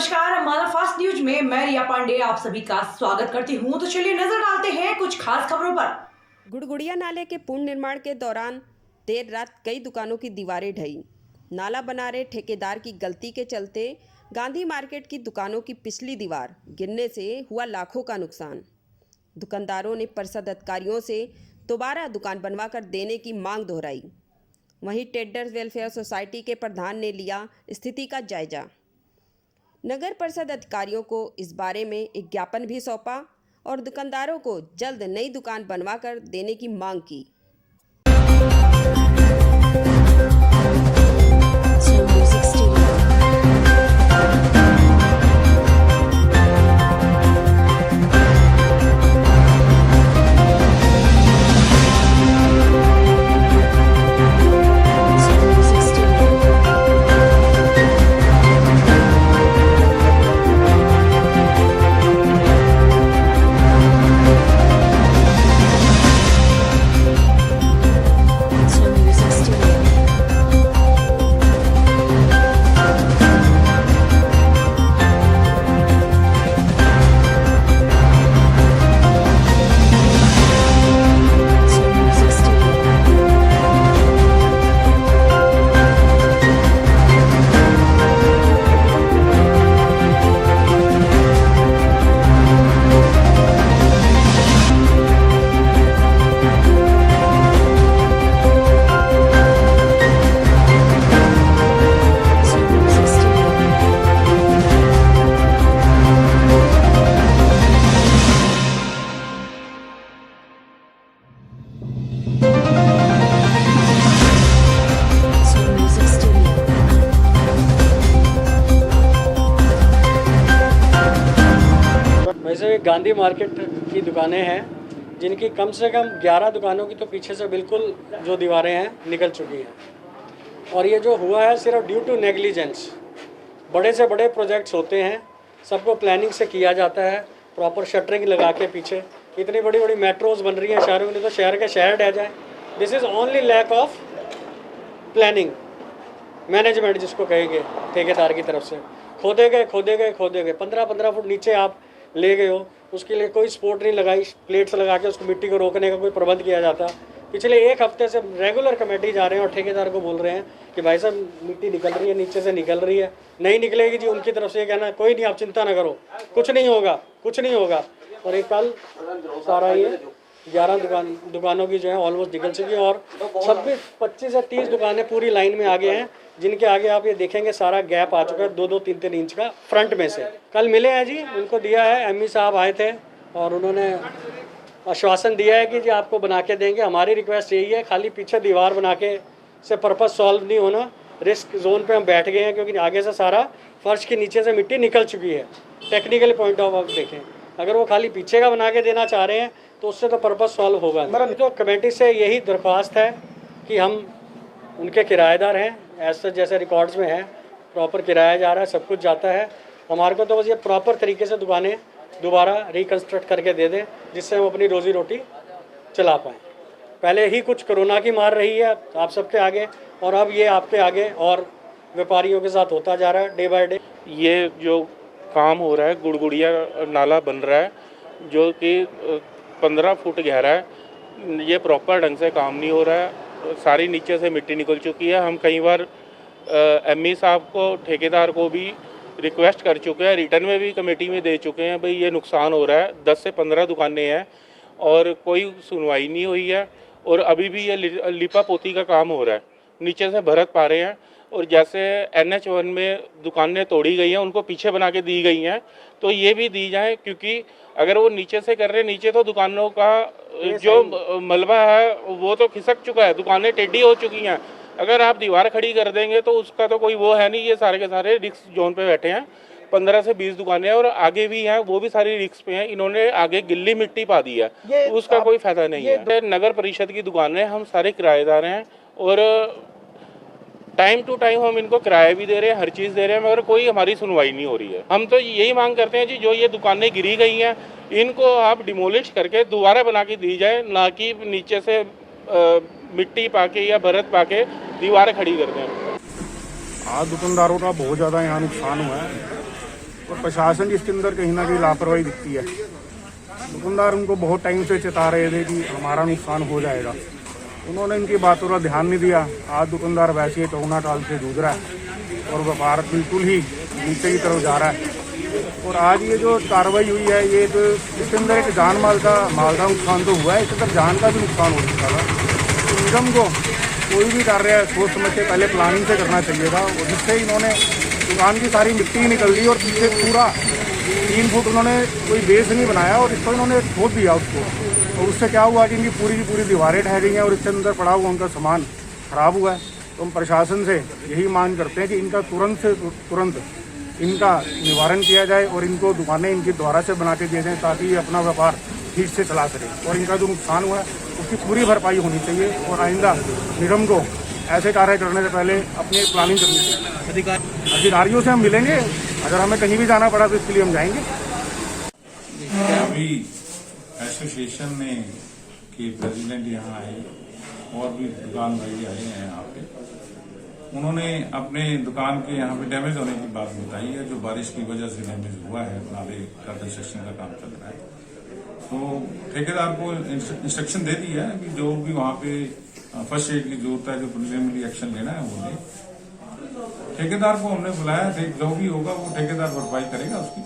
नमस्कार, हमारा fast news में मैं रिया पांडे आप सभी का स्वागत करती हूं। तो चलिए नजर डालते हैं कुछ खास खबरों पर। गुड़गुड़िया नाले के पूर्ण निर्माण के दौरान देर रात कई दुकानों की दीवारें ढही। नाला बना रहे ठेकेदार की गलती के चलते गांधी मार्केट की दुकानों की पिछली दीवार गिरने से हुआ लाखों का नुकसान। दुकानदारों ने परिषद अधिकारियों से दोबारा दुकान बनवाकर देने की मांग दोहराई। वहीं ट्रेडर्स वेलफेयर सोसाइटी के प्रधान ने लिया स्थिति का जायजा। नगर परिषद अधिकारियों को इस बारे में एक ज्ञापन भी सौंपा और दुकानदारों को जल्द नई दुकान बनवाकर देने की मांग की। वैसे गांधी मार्केट की दुकानें हैं जिनकी कम से कम 11 दुकानों की तो पीछे से बिल्कुल जो दीवारें हैं निकल चुकी हैं। और ये जो हुआ है सिर्फ ड्यू टू नेग्लिजेंस। बड़े से बड़े प्रोजेक्ट्स होते हैं, सबको प्लानिंग से किया जाता है, प्रॉपर शटरिंग लगा के पीछे। इतनी बड़ी बड़ी मेट्रोज बन रही हैं शहरों में, तो शहर के शहर रह जाए। This is only lack of planning, management जिसको कहेंगे ठेकेदार की तरफ से। खोदे गए 15-15 फुट नीचे आप ले गए हो, उसके लिए कोई सपोर्ट नहीं लगाई, प्लेट्स लगा के उसको मिट्टी को रोकने का कोई प्रबंध किया जाता। पिछले एक हफ्ते से रेगुलर कमेटी जा रहे हैं और ठेकेदार को बोल रहे हैं कि भाई साहब मिट्टी निकल रही है, नीचे से निकल रही है, नहीं निकलेगी जी। उनकी तरफ से ये कहना कोई नहीं, आप चिंता ना करो, कुछ नहीं होगा। और एक कल सारा ये 11 दुकानों की जो है ऑलमोस्ट निकल चुकी है और 25 या 30 दुकानें पूरी लाइन में आगे हैं, जिनके आगे आप ये देखेंगे सारा गैप आ चुका है 2-2, 3-3 इंच का फ्रंट में से। कल मिले हैं जी, उनको दिया है, एमई साहब आए थे और उन्होंने आश्वासन दिया है कि जी आपको बना के देंगे। हमारी रिक्वेस्ट यही है, खाली पीछे दीवार बना के से पर्पस सॉल्व नहीं होना। रिस्क जोन पे हम बैठ गए हैं क्योंकि आगे से सारा फर्श के नीचे से मिट्टी निकल चुकी है। टेक्निकल पॉइंट ऑफ व्यू देखें, अगर वो खाली पीछे का बना के देना चाह रहे हैं तो उससे तो पर्पस सॉल्व होगा। तो कमेटी से यही दरख्वास्त है कि हम उनके किराएदार हैं, ऐसे जैसे रिकॉर्ड्स में है, प्रॉपर किराया जा रहा है, सब कुछ जाता है। हमारे को तो बस ये प्रॉपर तरीके से दुकानें दोबारा रिकन्स्ट्रक्ट करके दे दें, जिससे हम अपनी रोज़ी रोटी चला पाएँ। पहले ही कुछ कोरोना की मार रही है आप सबके आगे, और अब ये आपके आगे और व्यापारियों के साथ होता जा रहा है डे बाय डे। ये जो काम हो रहा है, गुड़गुड़िया नाला बन रहा है जो कि 15 फुट गहरा है, ये प्रॉपर ढंग से काम नहीं हो रहा है। सारी नीचे से मिट्टी निकल चुकी है। हम कई बार एमई साहब को, ठेकेदार को भी रिक्वेस्ट कर चुके हैं, रिटर्न में भी कमेटी में दे चुके हैं, भाई ये नुकसान हो रहा है। 10 से 15 दुकानें हैं और कोई सुनवाई नहीं हुई है। और अभी भी ये लिपा पोती का काम हो रहा है, नीचे से भरत पा रहे हैं। और जैसे NH1 में दुकानें तोड़ी गई हैं, उनको पीछे बना के दी गई हैं, तो ये भी दी जाए, क्योंकि अगर वो नीचे से कर रहे, नीचे तो दुकानों का जो मलबा है वो तो खिसक चुका है, दुकानें टेढ़ी हो चुकी हैं। अगर आप दीवार खड़ी कर देंगे तो उसका तो कोई वो है नहीं। ये सारे के सारे रिस्क जोन पे बैठे हैं, 15 से 20 दुकानें और आगे भी हैं, वो भी सारी रिस्क पे हैं। इन्होंने आगे गिल्ली मिट्टी पा दी है, उसका कोई फायदा नहीं है। नगर परिषद की दुकानें, हम सारे किराएदार हैं और टाइम टू टाइम हम इनको किराया भी दे रहे हैं, हर चीज़ दे रहे हैं, मगर कोई हमारी सुनवाई नहीं हो रही है। हम तो यही मांग करते हैं जी, जो ये दुकानें गिरी गई हैं इनको आप डिमोलिश करके दोबारा बना के दी जाए, ना कि नीचे से मिट्टी पाके या भरत पाके दीवारें खड़ी कर दें। आज दुकानदारों का बहुत ज़्यादा यहाँ नुकसान हुआ है। और प्रशासन इसके अंदर कहीं ना कहीं लापरवाही दिखती है। दुकानदार उनको बहुत टाइम से चेता रहे थे कि हमारा नुकसान हो जाएगा, उन्होंने इनकी बातों का ध्यान नहीं दिया। आज दुकानदार वैसे ही टोना टाल से जूझ रहा है और व्यापार बिल्कुल ही नीचे की तरफ जा रहा है। और आज ये जो कार्रवाई हुई है, ये तो इसके अंदर एक जान माल का नुकसान तो हुआ है, इसके अंदर जान का भी नुकसान हो चुका था। तो निगम को कोई भी कार्य सोच समझ के पहले प्लानिंग से करना चाहिए था, और जिससे इन्होंने दुकान की सारी मिट्टी निकल दी और पीछे पूरा 3 फुट उन्होंने कोई बेस नहीं बनाया और इसको इन्होंने खोद दिया उसको। तो उससे क्या हुआ कि इनकी पूरी की पूरी दीवारें ढह गई हैं और इसके अंदर पड़ा हुआ उनका सामान खराब हुआ है। तो हम प्रशासन से यही मांग करते हैं कि इनका तुरंत से तुरंत इनका निवारण किया जाए और इनको दुकानें इनकी द्वारा से बना के दिए जाएँ, ताकि ये अपना व्यापार ठीक से चला सके। और इनका जो नुकसान हुआ है उसकी पूरी भरपाई होनी चाहिए और आइंदा निगम को ऐसे कार्य करने से पहले अपनी प्लानिंग करनी चाहिए। अधिकारियों से हम मिलेंगे, अगर हमें कहीं भी जाना पड़ा तो इसके लिए हम जाएंगे। अभी एसोसिएशन ने के प्रेसिडेंट यहाँ आए और भी दुकान भाई आए हैं यहाँ पे, उन्होंने अपने दुकान के यहाँ पे डैमेज होने की बात बताई है, जो बारिश की वजह से डैमेज हुआ है। नाले का कंस्ट्रक्शन का काम चल रहा है, तो ठेकेदार को इंस्ट्रक्शन दे दिया है कि जो भी वहाँ पे फर्स्ट एड की जरूरत है, जो प्रिलिमिनरी एक्शन लेना है वो ले। ठेकेदार को हमने बुलाया, जो भी होगा वो ठेकेदार भरपाई करेगा उसकी।